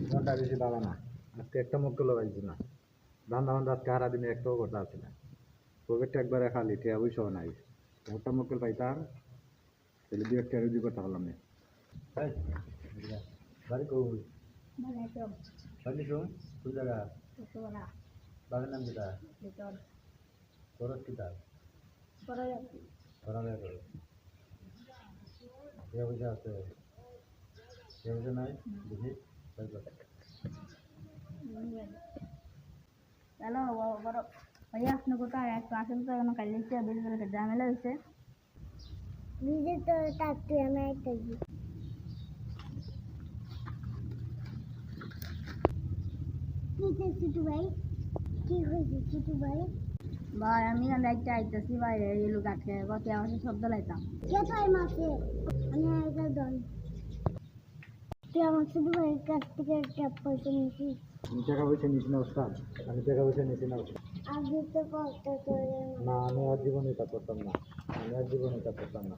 মনটা বেশি ভালো না। আজকে একটা মক্কেলও পাইছি না। ধান্দা বান্ধা আজকে সারা দিনে একটাও কথা আছে না। পকেটটা একবারে খালি, টিয়া পয়সাও নাই। একটা মক্কেল পাইতাম, তাহলে দু একটা রুজি করতে পারলাম না। এই, বাড়ি কই? বাড়ি শুন, কোন জায়গা? বাড়ির নাম কিটা? খরচ কিটা? পড়ালেখা করো। টিয়া পয়সা আছে? টিয়া পয়সা নাই? দেখি, তাই কর। হ্যালো বড় ভাইয়া আপনি কোথায় একটু আসেন তো এখন কাল বিদ্যুতের ঝামেলা হয়েছে নিজে তো থাকতে আমি থাকি ছোট ভাই কি হয়েছে ছোট ভাই ভাই আমি একটা আইতেছি বাইরে এই লোক আটকে কত আমার শব্দ লাইতাম কে তাই মাসে আমি একটা দল তুই আমার ছোট ভাইয়ের কাছ থেকে একটা পয়সা নিয়েছিস আমি টাকা পয়সা নিছি না ওস্তাদ, আমি টাকা পয়সা নিছি না ওস্তাদ। আগে তো কষ্ট করে না, আমি আর জীবনে তা করতাম না, আমি আর জীবনে তা করতাম না।